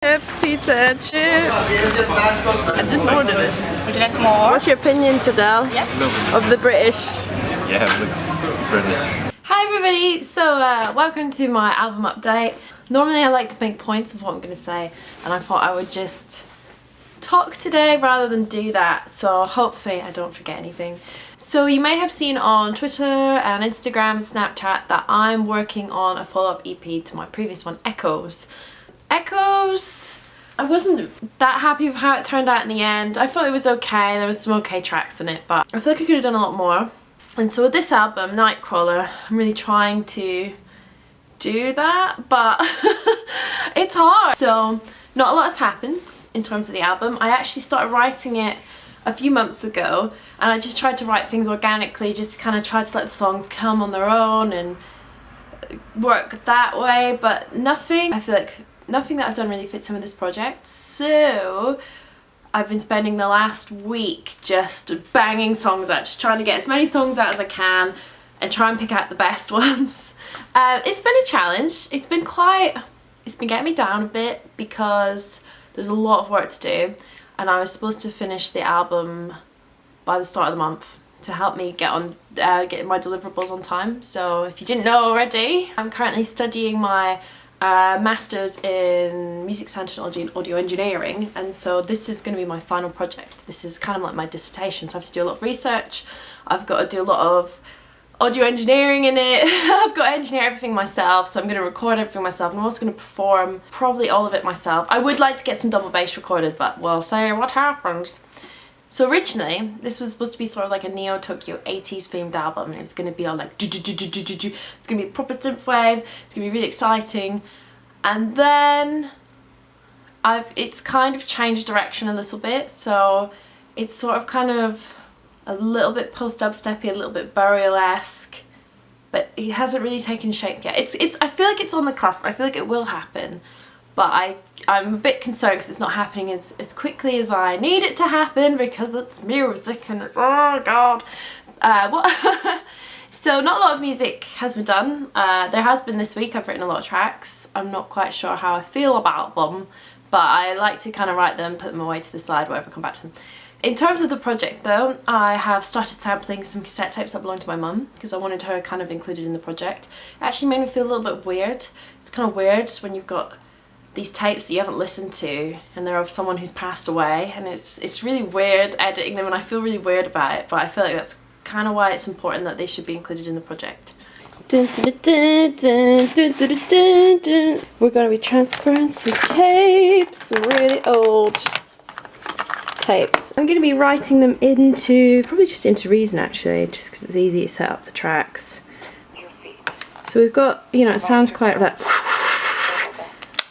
Chips, pizza, chips. I didn't order this. Would you like more? What's your opinion, Sadel? Yeah. Of the British? Yeah, it looks British. Hi everybody, so welcome to my album update. Normally I like to make points of what I'm going to say, and I thought I would just talk today rather than do that, so hopefully I don't forget anything. So you may have seen on Twitter and Instagram and Snapchat that I'm working on a follow-up EP to my previous one, Echoes. Echoes, I wasn't that happy with how it turned out in the end. I thought it was okay, there was some okay tracks in it, but I feel like I could have done a lot more. And so with this album, Nightcrawler, I'm really trying to do that, but it's hard. So not a lot has happened in terms of the album. I actually started writing it a few months ago, and I just tried to write things organically, just kind of tried to let the songs come on their own and work that way, but nothing, I feel like nothing that I've done really fits in with this project. So I've been spending the last week just banging songs out, just trying to get as many songs out as I can and try and pick out the best ones. It's been a challenge. It's been getting me down a bit because there's a lot of work to do, and I was supposed to finish the album by the start of the month to help me get my deliverables on time. So if you didn't know already, I'm currently studying my Masters in Music Sound Technology and Audio Engineering, and so this is going to be my final project. This is kind of like my dissertation, so I have to do a lot of research. I've got to do a lot of audio engineering in it. I've got to engineer everything myself, so I'm going to record everything myself, and I'm also going to perform probably all of it myself. I would like to get some double bass recorded, but we'll see what happens. So originally, this was supposed to be sort of like a Neo-Tokyo 80s themed album, and it was going to be all like it's going to be a proper synthwave, it's going to be really exciting, and then it's kind of changed direction a little bit, so it's sort of kind of a little bit post-dubsteppy, a little bit burial-esque, but it hasn't really taken shape yet. I feel like it's on the cusp. I feel like it will happen, but I'm a bit concerned because it's not happening as quickly as I need it to happen, because it's music and it's, oh god. So not a lot of music has been done. There has been this week. I've written a lot of tracks. I'm not quite sure how I feel about them, but I like to kind of write them, put them away to the side, whatever, come back to them. In terms of the project though, I have started sampling some cassette tapes that belong to my mum, because I wanted her kind of included in the project. It actually made me feel a little bit weird. It's kind of weird when you've got these tapes that you haven't listened to and they're of someone who's passed away, and it's really weird editing them, and I feel really weird about it, but I feel like that's kind of why it's important that they should be included in the project. Dun, dun, dun, dun, dun, dun, dun, dun. We're going to be transferring some tapes, some really old tapes. I'm going to be writing them probably just into Reason actually, just because it's easy to set up the tracks. So we've got, you know, it sounds quite like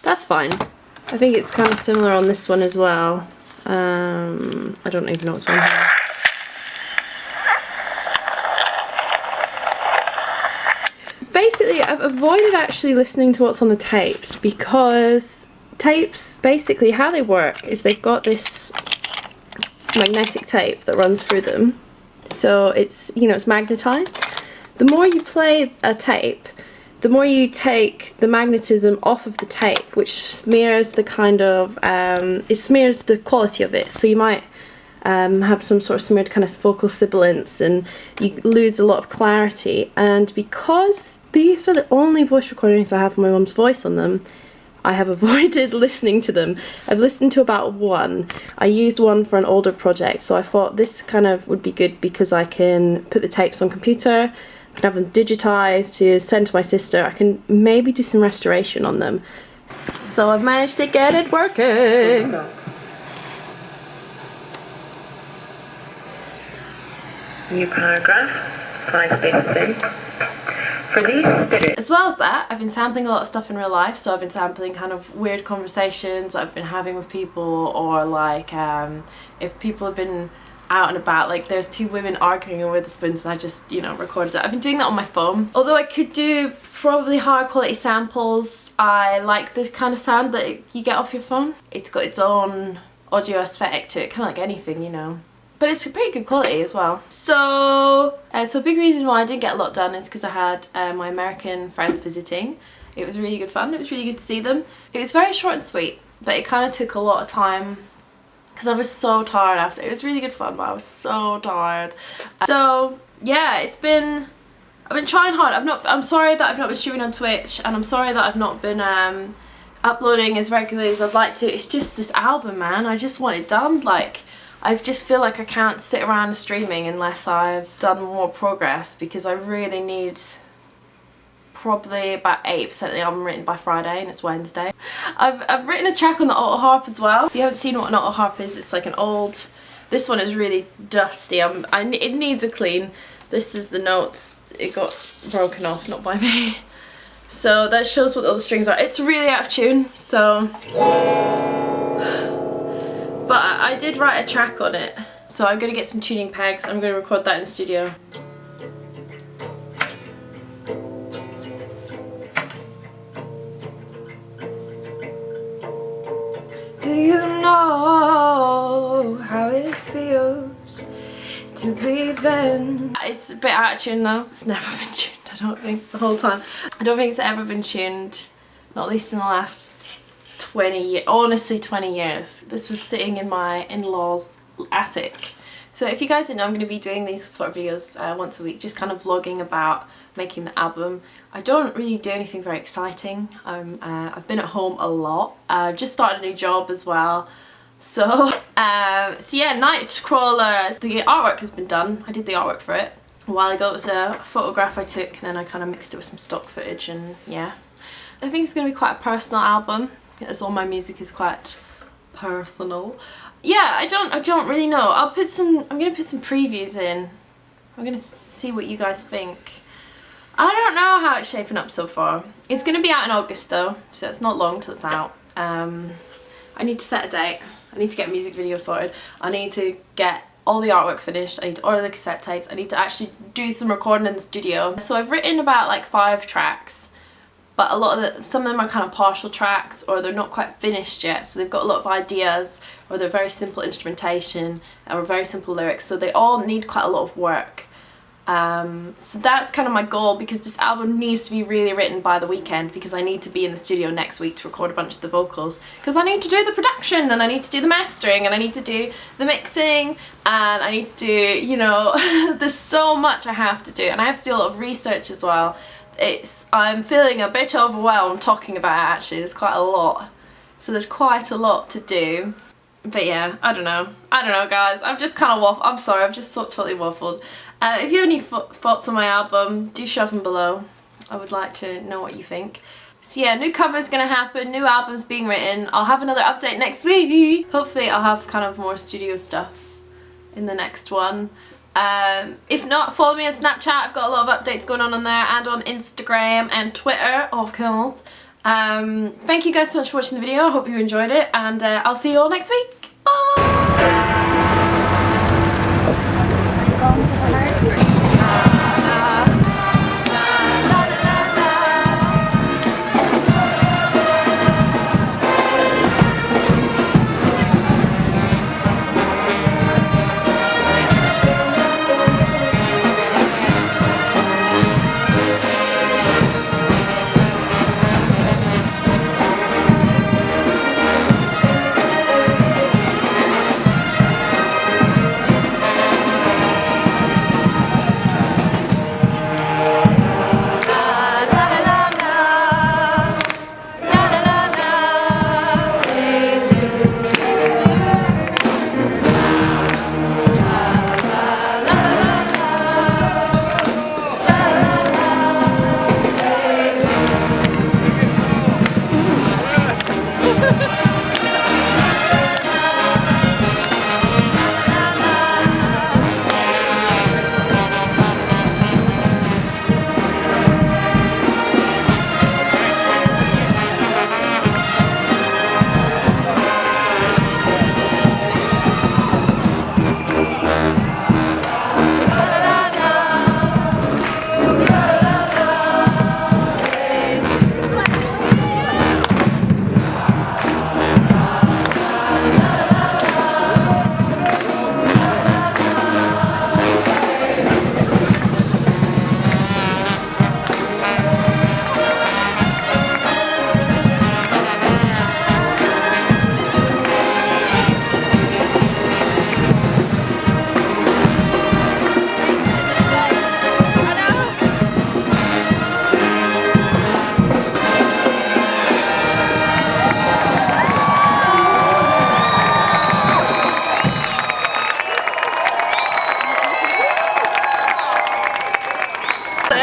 that's fine. I think it's kind of similar on this one as well. I don't even know what's on here. Basically, I've avoided actually listening to what's on the tapes, because tapes, basically how they work is they've got this magnetic tape that runs through them. So it's, you know, it's magnetized. The more you play a tape, the more you take the magnetism off of the tape, which smears the kind of, it smears the quality of it. So you might have some sort of smeared kind of vocal sibilance, and you lose a lot of clarity. And because these are the only voice recordings I have for my mum's voice on them, I have avoided listening to them. I've listened to about one. I used one for an older project, so I thought this kind of would be good because I can put the tapes on computer, I can have them digitized to send to my sister. I can maybe do some restoration on them. So I've managed to get it working. New paragraph, 5 spaces in. For these spitters. As well as that, I've been sampling a lot of stuff in real life, so I've been sampling kind of weird conversations I've been having with people, or like if people have been out and about, like there's two women arguing over the spoons and I just, you know, recorded it. I've been doing that on my phone. Although I could do probably higher quality samples, I like this kind of sound that you get off your phone. It's got its own audio aesthetic to it, kind of like anything, you know. But it's pretty good quality as well. So a big reason why I didn't get a lot done is because I had my American friends visiting. It was really good fun. It was really good to see them. It was very short and sweet. but it kind of took a lot of time because I was so tired after. It was really good fun, but I was so tired. So yeah, I've been trying hard. I'm sorry that I've not been streaming on Twitch, and I'm sorry that I've not been uploading as regularly as I'd like to. It's just this album, man. I just want it done. Like, I just feel like I can't sit around streaming unless I've done more progress, because I really need probably about 80% of the album written by Friday, and it's Wednesday. I've written a track on the auto harp as well. If you haven't seen what an auto harp is, it's like an old, this one is really dusty. It needs a clean. This is the notes. It got broken off, not by me. So that shows what all the strings are. It's really out of tune, so. But I did write a track on it. So I'm gonna get some tuning pegs. I'm gonna record that in the studio. Do you know how it feels to be then? It's a bit out of tune though. It's never been tuned, I don't think, the whole time. I don't think it's ever been tuned, not at least in the last 20 years, honestly 20 years. This was sitting in my in-laws' attic. So if you guys didn't know, I'm going to be doing these sort of videos once a week, just kind of vlogging about making the album. I don't really do anything very exciting. I've been at home a lot. I've just started a new job as well. So yeah, Nightcrawler, the artwork has been done. I did the artwork for it a while ago. It was a photograph I took, and then I kind of mixed it with some stock footage, and yeah. I think it's going to be quite a personal album, as all my music is quite personal. Yeah, I don't really know. I'm gonna put some previews in. I'm gonna see what you guys think. I don't know how it's shaping up so far. It's gonna be out in August though, so it's not long till it's out. I need to set a date. I need to get a music video sorted. I need to get all the artwork finished. I need to order the cassette tapes. I need to actually do some recording in the studio. So I've written about like 5 tracks. But some of them are kind of partial tracks, or they're not quite finished yet, so they've got a lot of ideas, or they're very simple instrumentation, or very simple lyrics, so they all need quite a lot of work. So that's kind of my goal, because this album needs to be really written by the weekend, because I need to be in the studio next week to record a bunch of the vocals, because I need to do the production, and I need to do the mastering, and I need to do the mixing, and I need to do, you know, there's so much I have to do, and I have to do a lot of research as well. I'm feeling a bit overwhelmed talking about it, actually. There's quite a lot. So there's quite a lot to do. But yeah, I don't know guys. I've just kind of waffled. I'm sorry, I've just totally waffled. If you have any thoughts on my album, do shove them below. I would like to know what you think. So yeah, new cover's gonna happen, new album's being written. I'll have another update next week. Hopefully I'll have kind of more studio stuff in the next one. If not, follow me on Snapchat. I've got a lot of updates going on there, and on Instagram and Twitter, of course. Thank you guys so much for watching the video. I hope you enjoyed it, and I'll see you all next week. Bye!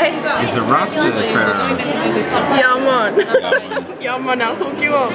Okay. He's a roster pharaoh. Yeah, man. Yeah, man, I'll hook you up.